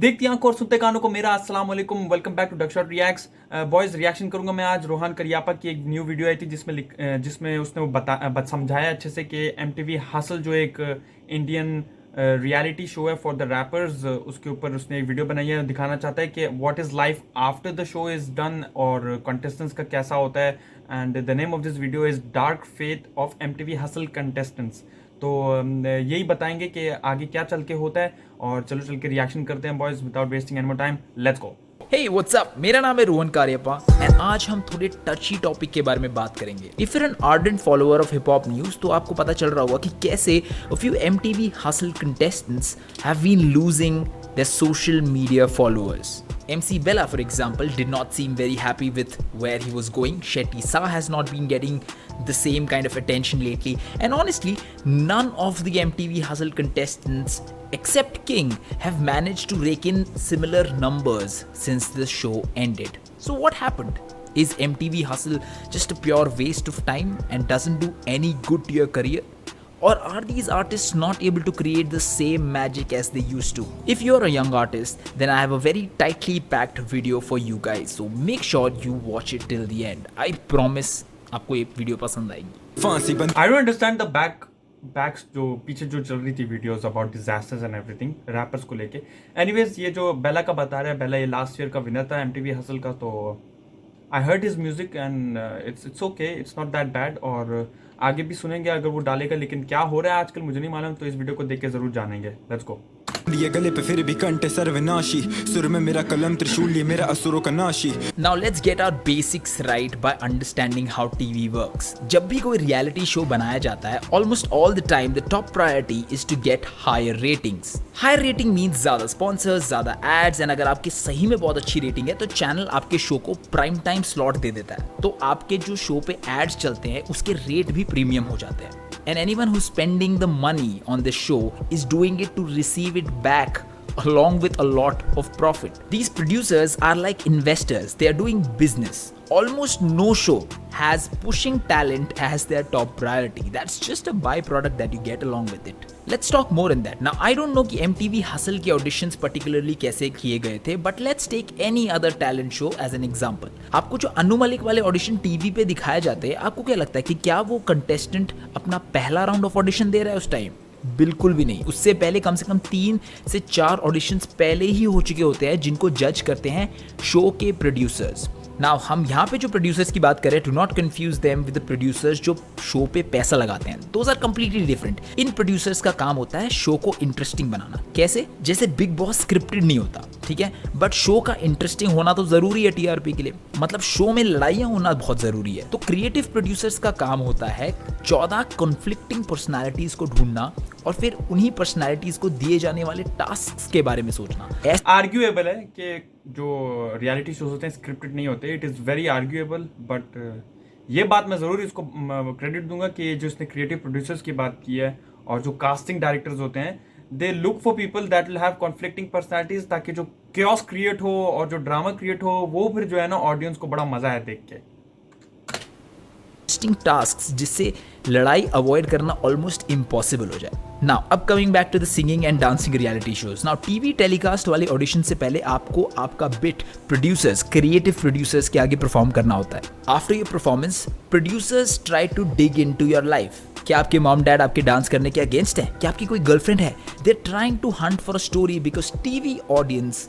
देखती आंखों और सुनते कानों को मेरा अस्सलाम वालेकुम। Welcome back to Duckshot reacts. Boys, reaction करूंगा मैं आज रोहान करियापा की एक न्यू वीडियो आई थी जिसमें उसने वो समझाया अच्छे से कि एमटीवी हसल जो एक इंडियन रियलिटी शो है फॉर द रैपर्स, उसके ऊपर उसने एक वीडियो बनाई है। दिखाना चाहता है कि what is life after the show is done और कंटेस्टेंट्स का कैसा होता है। And the name of this video is dark faith of MTV hustle contestants. तो यही बताएंगे कि आगे क्या चल के होता है। और चलो चल के रिएक्शन करते हैं boys, without wasting any more time, let's go. Hey, what's up? मेरा नाम है रोहन कारियप्पा एंड आज हम थोड़े टची टॉपिक के बारे में बात करेंगे। If you're an ardent follower of hip hop news तो आपको पता चल रहा होगा कि कैसे a few MTV Hustle contestants have been losing their social media followers. MC Bella, for example, did not seem very happy with where he was going. Shetty Shah has not been getting the same kind of attention lately. And honestly, none of the MTV Hustle contestants except King have managed to rake in similar numbers since the show ended. So what happened? Is MTV Hustle just a pure waste of time and doesn't do any good to your career? Or are these artists not able to create the same magic as they used to? If you're a young artist, then I have a very tightly packed video for you guys. So make sure you watch it till the end. I promise आपको ये video पसंद आएगी। I don't understand the backs जो पीछे जो चल रही थी videos about disasters and everything rappers को लेके। एनीवेज, ये जो बेला का बता रहा है, बेला ये लास्ट ईयर का विनर था एमटीवी हसल का। तो I heard his music and it's okay, it's not that bad. और आगे भी सुनेंगे अगर वो डालेगा, लेकिन क्या हो रहा है आजकल मुझे नहीं मालूम। तो इस वीडियो को देख के जरूर जानेंगे। Let's go. ये गले पे फिर भी कंटे सर्वनाशी, सुर में मेरा कलम त्रिशूल, ये मेरा असुरों का नाशी। Now let's get our basics right by understanding how TV works. जब भी कोई reality show बनाया जाता है, almost all the time the top priority is to get higher ratings. Higher rating means ज़्यादा sponsors, ज़्यादा ads, and अगर आपकी सही में बहुत अच्छी रेटिंग है तो चैनल आपके शो को प्राइम टाइम स्लॉट दे देता है। तो आपके जो शो पे एड्स चलते हैं उसके रेट भी प्रीमियम हो जाते हैं। And anyone who's spending the money on this show is doing it to receive it back along with a lot of profit. These producers are like investors. They are doing business. Almost no show has pushing talent as their top priority. That's just a byproduct that you get along with it. Let's talk more in that. Now, I don't know कि MTV Hustle के auditions particularly कैसे किए गए थे, but let's take any other talent show as an example. आपको जो अनु मलिक वाले audition TV पे दिखाए जाते हैं, आपको क्या लगता है कि क्या वो कंटेस्टेंट अपना पहला राउंड ऑफ ऑडिशन दे रहा है उस टाइम? बिल्कुल भी नहीं। उससे पहले कम से कम 3 से 4 ऑडिशंस पहले ही हो चुके होते हैं जिनको जज करते हैं शो के प्रोड्यूसर्स। नाउ हम यहाँ पे जो प्रोड्यूसर्स की बात करें, do not confuse them with the producers जो शो पे पैसा लगाते हैं। Those are completely different. इन प्रोड्यूसर्स का काम होता है शो को इंटरेस्टिंग बनाना। कैसे? जैसे बिग बॉस स्क्रिप्टेड नहीं होता, ठीक है, बट शो का इंटरेस्टिंग होना तो जरूरी है टीआरपी के लिए। मतलब शो में लड़ाइयाँ होना बहुत जरूरी है। तो क्रिएटिव प्रोड्यूसर्स का काम होता है 14 कॉन्फ्लिक्टिंग पर्सनैलिटीज को ढूंढना और फिर उन्हीं पर्सनैलिटीज को दिए जाने वाले टास्क के बारे में सोचना। आर्ग्यूएबल है कि जो रियलिटी शोज होते हैं स्क्रिप्टेड नहीं होते, it is very arguable. But ये बात मैं ज़रूर इसको क्रेडिट दूंगा कि जो इसने क्रिएटिव प्रोड्यूसर्स की बात की है और जो कास्टिंग डायरेक्टर्स होते हैं, they look for people that will have conflicting personalities, ताकि जो क्योस क्रिएट हो और जो ड्रामा क्रिएट हो वो फिर जो है ना ऑडियंस को बड़ा मजा है देख के। टास्क जिससे लड़ाई अवॉइड करना ऑलमोस्ट इम्पॉसिबल हो जाए। नाउ अब coming back to the singing and dancing reality shows. Now TV telecast वाले ऑडिशन से पहले आपको आपका बिट प्रोड्यूसर्स, क्रिएटिव प्रोड्यूसर्स के आगे परफॉर्म करना होता है। After your performance, producers try to dig into your life. क्या आपके मॉम डैड आपके डांस करने के अगेंस्ट है? क्या आपकी कोई गर्लफ्रेंड है? They are trying to hunt for a story because TV audience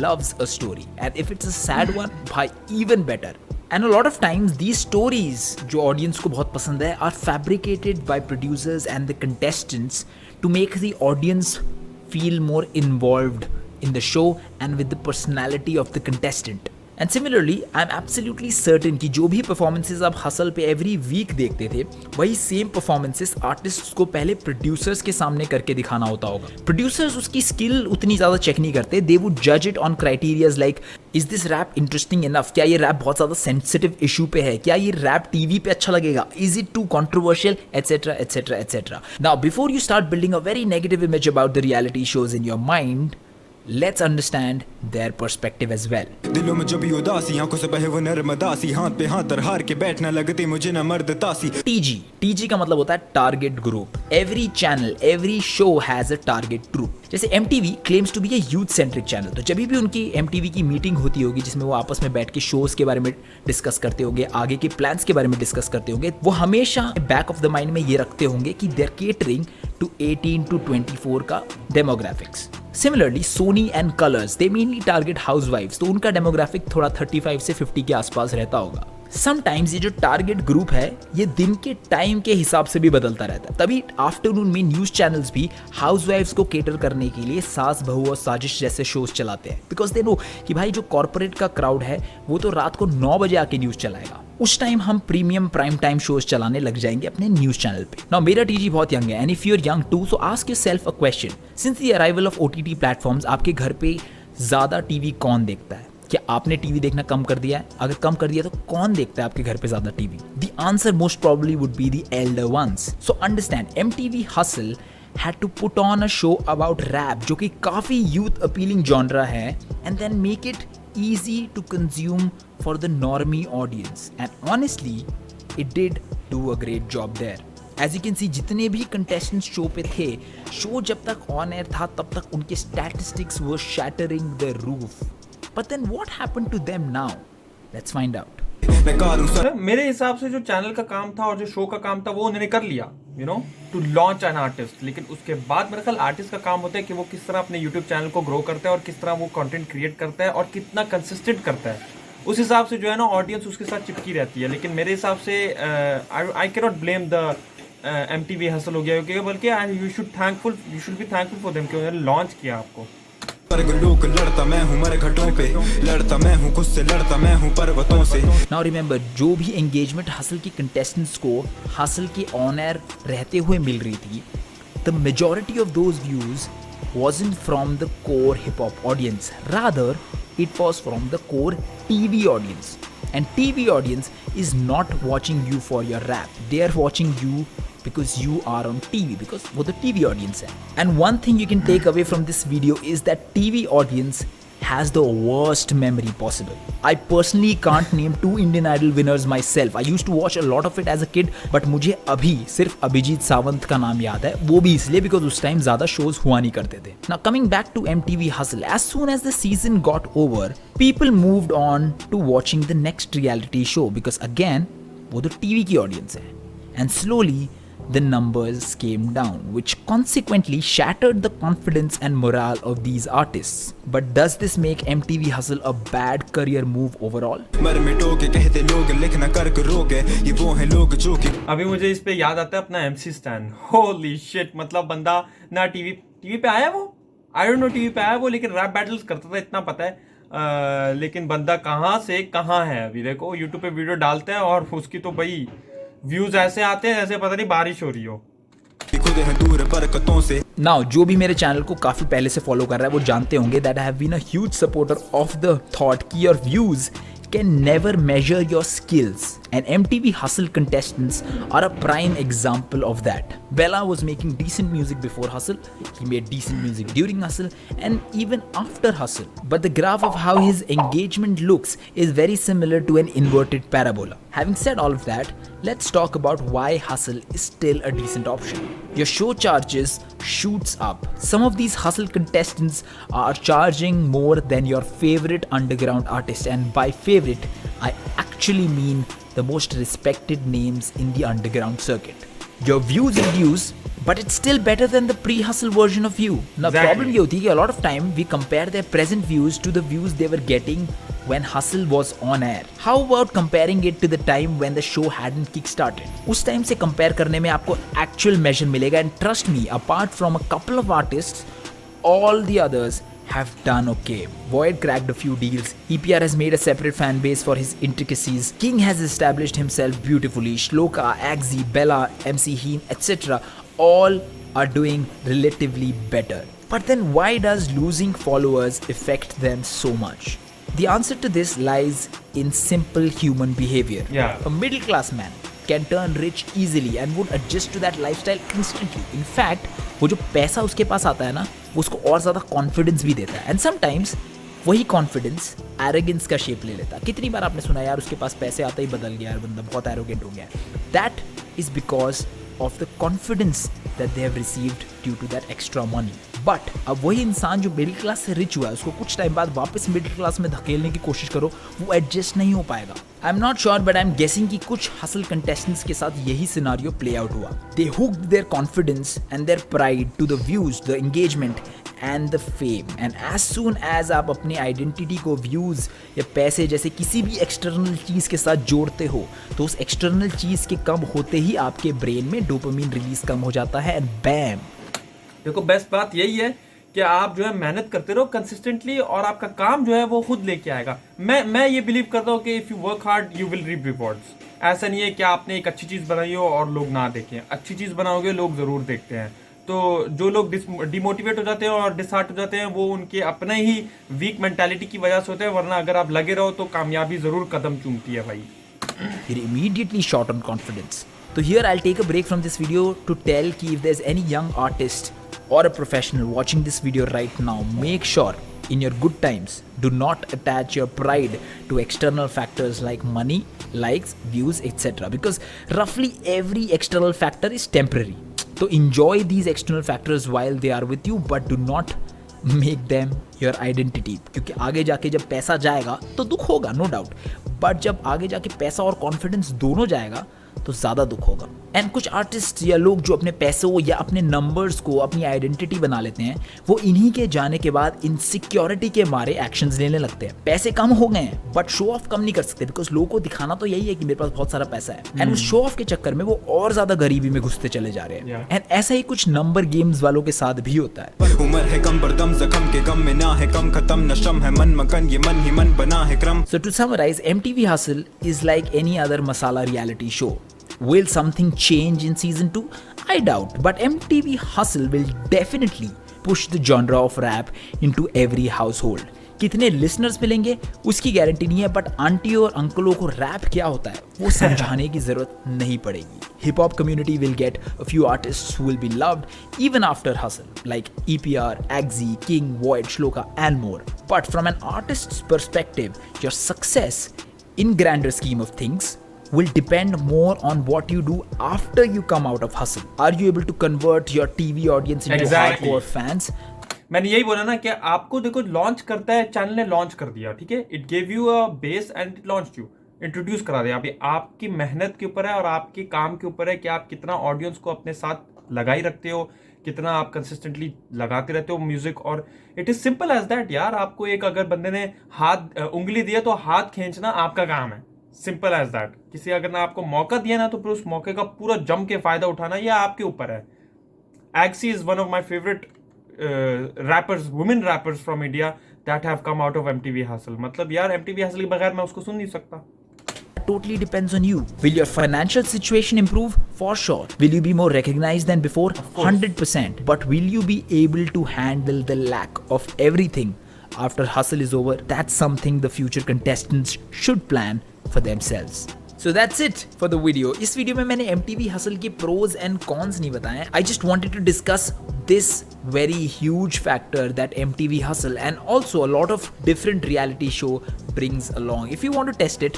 loves a story, and if it's a sad one, bhai, even better. And a lot of times these stories जो audience को बहुत पसंद है are fabricated by producers and the contestants to make the audience feel more involved in the show and with the personality of the contestant. And similarly, I'm absolutely certain कि जो भी performances आप hustle पे every week देखते थे, वही same performances artists को पहले producers के सामने करके दिखाना होता होगा। Producers उसकी skill उतनी ज़्यादा check नहीं करते, they would judge it on criterias like is this rap interesting enough? क्या ये rap बहुत ज़्यादा sensitive issue पे है? क्या ये rap TV पे अच्छा लगेगा? Is it too controversial? etc etc etc. Now before you start building a very negative image about the reality shows in your mind, Let's understand their perspective as well. दिलों में जो भी उदासी आंखों से बहे वो नर्मदासी हाथ पे हाथ धर हार के बैठना लगती मुझे न मर्द तासी TG का मतलब होता है target group. Every channel, every show has a target group. जैसे MTV claims to be a youth centric channel, तो जब भी उनकी MTV की मीटिंग होती होगी जिसमें वो आपस में बैठ के शोज के बारे में डिस्कस करते होंगे, आगे के प्लान्स के बारे में डिस्कस करते होंगे, वो हमेशा बैक ऑफ द माइंड में ये रखते होंगे कि they are catering to 18 to 24 का demographics. Similarly, Sony and Colors, they mainly target housewives, तो उनका डेमोग्राफिक थोड़ा 35 से 50 के आसपास रहता होगा. समटाइम्स ये जो टारगेट ग्रुप है ये दिन के टाइम के हिसाब से भी बदलता रहता है. तभी आफ्टरनून में न्यूज चैनल्स भी हाउसवाइफ्स को केटर करने के लिए सास बहू और साजिश जैसे शोज चलाते हैं, बिकॉज दे नो कि भाई जो कॉर्पोरेट का क्राउड है वो तो रात को 9 बजे आके न्यूज चलाएगा. उस टाइम हम प्रीमियम प्राइम टाइम शोज चलाने लग जाएंगे अपने न्यूज चैनल पे. नाउ मेरा टीजी बहुत यंग है, and if you are young too, so ask yourself a question. Since the arrival of OTT platforms, आपके घर पे ज्यादा टीवी कौन देखता है? क्या आपने टीवी देखना कम कर दिया है? अगर कम कर दिया तो कौन देखता है आपके घर पे ज्यादा TV? The answer most probably would be the elder ones. So understand, MTV Hustle had to put on a show about rap, जो कि काफी यूथ अपीलिंग जॉनरा है, and then make it easy to consume for the normie audience. And honestly, it did do a great job there. As you can see, जितने भी contestants show पे थे, show जब तक ऑन एयर था तब तक उनके statistics were shattering the roof. But then what happened to them now? Let's find out. मेरे हिसाब से जो चैनल का काम था और जो शो का काम था वो उन्होंने कर लिया, you know, to launch an artist. लेकिन उसके बाद मेरे ख्याल आर्टिस्ट का काम होता है कि वो किस तरह अपने यूट्यूब चैनल को ग्रो करता है और किस तरह वो कंटेंट क्रिएट करता है और कितना कंसिस्टेंट करता है. उस हिसाब से जो है ना ऑडियंस उसके साथ चिपकी रहती है. लेकिन मेरे हिसाब से I can not blame the MTV Hustle हो गया, क्योंकि बल्कि you should be thankful for them कि उन्होंने लॉन्च किया आपको. लोग लड़ता मैं हूँ मर घटों पे, लड़ता मैं हूँ खुद से, लड़ता मैं हूँ पर्वतों से. Now remember, जो भी एंगेजमेंट हसल की कंटेस्टेंट्स को हसल के ऑन एयर रहते हुए मिल रही थी, the majority of those views wasn't from the core hip hop audience, rather it was from the core TV audience. And TV audience is not watching you for your rap, they are watching you because you are on TV, because वो तो TV audience है. And one thing you can take away from this video is that TV audience has the worst memory possible. I personally can't name 2 Indian Idol winners myself. I used to watch a lot of it as a kid, but मुझे अभी सिर्फ अभिजीत सावंत का नाम याद है, वो भी इसलिए because उस टाइम ज़्यादा shows हुआ नहीं करते थे. Now coming back to MTV Hustle, as soon as the season got over, people moved on to watching the next reality show because again, वो तो TV की audience है. And slowly, the numbers came down, which consequently shattered the confidence and morale of these artists. But does this make MTV Hustle a bad career move overall? मर मिटो के कहते लोग लिखना कर करोगे, ये वो हैं लोग जो कि. अभी मुझे इस पे याद आता है अपना MC Stan. होली शिट, मतलब बंदा ना टीवी पे आया, वो आई डोंट नो टीवी पे आया वो, लेकिन रैप बैटल्स करता था इतना पता है. लेकिन बंदा कहाँ से कहाँ है अभी देखो, यूट्यूब पे वीडियो डालते हैं और उसकी तो भाई व्यूज ऐसे आते हैं जैसे पता नहीं बारिश हो रही हो. Now, जो भी मेरे चैनल को काफी पहले से फॉलो कर रहा है वो जानते होंगे that I have been a huge supporter of the thought कि your views can never measure your skills, and MTV Hustle contestants are a prime example of that. Bella was making decent music before Hustle, he made decent music during Hustle, and even after Hustle. But the graph of how his engagement looks is very similar to an inverted parabola. Having said all of that, let's talk about why Hustle is still a decent option. Your show charges shoots up. Some of these Hustle contestants are charging more than your favorite underground artist, and by favorite I actually mean the most respected names in the underground circuit. Your views reduce, but it's still better than the pre-Hustle version of you. Now, Exactly. problem ये होती है कि a lot of time we compare their present views to the views they were getting when Hustle was on air. How about comparing it to the time when the show hadn't kick-started? उस time से compare करने में आपको actual measure मिलेगा, and trust me, apart from a couple of artists, all the others have done okay. Void cracked a few deals. EPR has made a separate fan base for his intricacies. King has established himself beautifully. Shloka, Agzi, Bella, MC Heen, etc. all are doing relatively better. But then why does losing followers affect them so much? The answer to this lies in simple human behavior. Yeah. A middle class man can turn rich easily and would adjust to that lifestyle instantly. In fact, वो जो पैसा उसके पास आता है ना, वो उसको और ज़्यादा कॉन्फिडेंस भी देता है. एंड समटाइम्स वही कॉन्फिडेंस एरोगेंस का शेप ले लेता है. कितनी बार आपने सुना यार उसके पास पैसे आते ही बदल गया यार, बंदा बहुत एरोगेंट हो गया. That is because of the confidence that they have received due to that extra money. But अब वही इंसान जो मिडिल क्लास से रिच हुआ है, उसको कुछ टाइम बाद वापस मिडिल क्लास में धकेलने की कोशिश करो, वो एडजस्ट नहीं हो पाएगा. I am not sure but I am guessing कि कुछ हसल कंटेस्टेंट्स के साथ यही सिनारियो प्ले आउट हुआ. They hooked their confidence and their pride to the views, the engagement and the fame. And as soon as आप अपनी identity को views या पैसे जैसे किसी भी एक्सटर्नल चीज़ के साथ जोड़ते हो, तो उस एक्सटर्नल चीज़ के कम होते ही आपके ब्रेन में डोपामिन रिलीज कम हो जाता है एंड बैम. देखो बेस्ट बात यही है कि आप जो है मेहनत करते रहो कंसिस्टेंटली और आपका काम जो है वो खुद लेके आएगा. मैं ये बिलीव करता हूँ कि if you work hard you will reap rewards. ऐसा नहीं है कि आपने एक अच्छी चीज़ बनाई हो और लोग ना देखें. अच्छी चीज़ बनाओगे लोग ज़रूर देखते हैं. तो जो लोग डिमोटिवेट हो जाते हैं और डिसहार्ट हो जाते हैं वो उनके अपने ही वीक मेंटालिटी की वजह से होते हैं. वरना अगर आप लगे रहो तो कामयाबी ज़रूर कदम चूमती है भाई. You're immediately short on confidence. So here I'll take a break from this video to tell ki if there's any young artist or a professional watching this video right now, make sure in your good times do not attach your pride to external factors like money, likes, views, etc. because roughly every external factor is temporary. So enjoy these external factors while they are with you, but do not make them your identity. क्योंकि आगे जाके जब पैसा जाएगा तो दुख होगा, no doubt. But जब आगे जाके पैसा और कॉन्फिडेंस दोनों जाएगा तो ज़्यादा दुख होगा. एंड कुछ आर्टिस्ट या लोग जो अपने पैसों या अपने नंबर्स को अपनी आइडेंटिटी बना लेते हैं, वो इन्हीं के जाने के बाद इनसिक्योरिटी के मारे एक्शंस लेने लगते हैं. पैसे कम हो गए हैं बट शो ऑफ कम नहीं कर सकते बिकॉज लोगों को दिखाना तो यही है कि मेरे पास बहुत सारा पैसा है. एंड उस शो ऑफ के चक्कर में वो और ज़्यादा गरीबी में घुसते चले जा रहे हैं. एंड ऐसा ही कुछ नंबर गेम्स वालों के साथ भी होता है. उम्र है कम बरदम जख्म के गम में ना है कम खत्म नशम है मन मगन ये मन ही मन बना है क्रम. So to summarize, MTV Hustle is like any other masala reality show. Will something change in season 2? I doubt, but MTV Hustle will definitely push the genre of rap into every household. कितने listeners मिलेंगे उसकी guarantee नहीं है, but aunty और अंकलों को rap क्या होता है वो समझाने की जरूरत नहीं पड़ेगी. Hip hop community will get a few artists who will be loved even after Hustle, like EPR, Agzi, King, Void, Shloka, and more. But from an artist's perspective, your success in grander scheme of things will depend more on what you do after you come out of Hustle. Are you able to convert your TV audience into hardcore fans? मैंने यही बोला ना कि आपको देखो launch करता है, channel ने लॉन्च कर दिया, ठीक है, it gave you a base and it launched you, introduce करा दिया. अभी आपकी मेहनत के ऊपर है और आपके काम के ऊपर है कि आप कितना ऑडियंस को अपने साथ लगाई रखते हो, कितना आप कंसिस्टेंटली लगाते रहते हो म्यूजिक. और it is simple as that यार. आपको एक अगर बंदे ने हाथ उंगली दिया तो हाथ खींचना आपका काम है. Simple as that. किसी अगर ना आपको मौका दिया ना तो फिर उस मौके का पूरा जम के फायदा उठाना ये आपके ऊपर है. Agzi is one of my favorite rappers, women rappers from India that have come out of MTV Hustle. मतलब यार MTV Hustle के बगैर मैं उसको सुन नहीं सकता. Totally depends on you. Will your financial situation improve? For sure. Will you be more recognized than before? 100%. But will you be able to handle the lack of everything after Hustle is over? That's something the future contestants should plan for themselves. So that's it for the video. इस video में मैंने MTV Hustle के pros and cons नहीं बताए. I just wanted to discuss this very huge factor that MTV Hustle and also a lot of different reality show brings along. If you want to test it,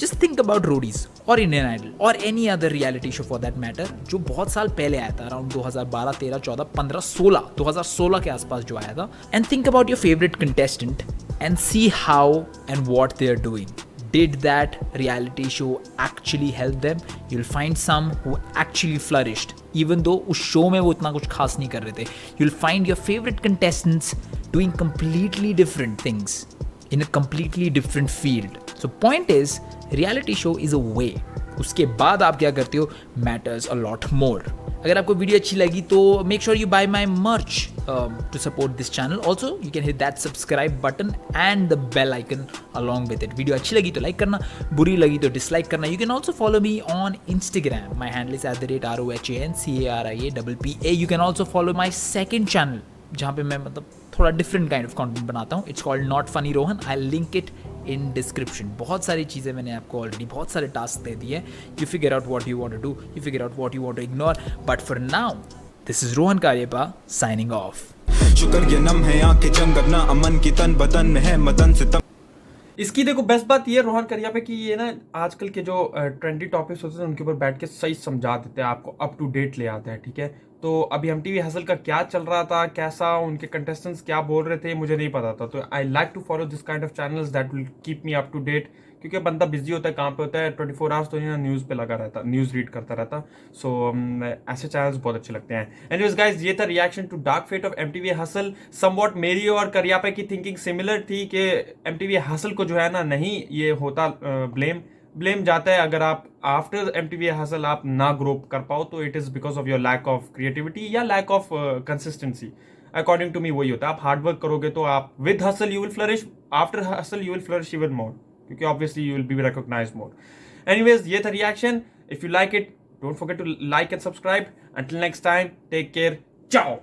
just think about Roadies or Indian Idol or any other reality show for that matter जो बहुत साल पहले आया था, around 2012, 13, 14, 15, 16, 2016 के आसपास जो आया था. And think about your favorite contestant and see how and what they are doing. Did that reality show actually help them? You'll find some who actually flourished, even though उस show में वो इतना कुछ खास नहीं कर रहे थे. You'll find your favorite contestants doing completely different things in a completely different field. So point is, reality show is a way. उसके बाद आप क्या करते हो matters a lot more. अगर आपको वीडियो अच्छी लगी तो make sure you buy my merch to support this channel. Also, you can hit that subscribe button and the bell icon along with it. Video अच्छी लगी तो लाइक करना, बुरी लगी तो डिसलाइक करना. You can also follow me on Instagram. My handle is @ROHANCARIAPPA. You can also follow my second channel जहाँ पे मैं मतलब थोड़ा डिफरेंट काइंड ऑफ कंटेंट बनाता हूँ. It's called Not Funny Rohan. I'll link it in description. बहुत सारी चीज़ें मैंने आपको ऑलरेडी बहुत सारे टास्क दे दिए। You figure out what you want to do, you figure out what you want to ignore, but for now this is Rohan Cariappa signing off. शुक्र ये नम है आंखें जंगब ना अमन की तन बदन में है मदन से तम। इसकी देखो बेस्ट बात ये रोहन करिया पे कि ये ना आजकल के जो ट्रेंडी टॉपिक्स होते हैं उनके ऊपर बैठ के सही समझा देते हैं, आपको अप टू डेट ले आते हैं, ठीक है। तो अभी एमटीवी हसल का क्या चल रहा था, कैसा उनके कंटेस्टेंट्स क्या बोल रहे थे, मुझे नहीं पता था। तो I like to follow this kind of channels that will keep me up to date, क्योंकि बंदा बिजी होता है, काम पे होता है, 24 आवर्स तो यहाँ न्यूज़ पे लगा रहता, न्यूज़ रीड करता रहता। सो ऐसे चैनल्स बहुत अच्छे लगते हैं। एनीवेज गाइस, ये था reaction to dark fate of MTV Hustle. समवॉट मेरी और करियापा की थिंकिंग सिमिलर थी कि एमटीवी हसल को जो है ना नहीं ये होता ब्लेम जाता है अगर आप आफ्टर एमटीवी हसल आप ना ग्रो कर पाओ, तो it is because of your lack of creativity या lack of consistency. According to me वही होता है, आप हार्ड वर्क करोगे तो आप with hustle you will flourish, after hustle you will flourish even more, क्योंकि obviously you will be recognised more. Anyways, ये था reaction. If you like it, don't forget to like and subscribe. Until next time, take care, चाओ।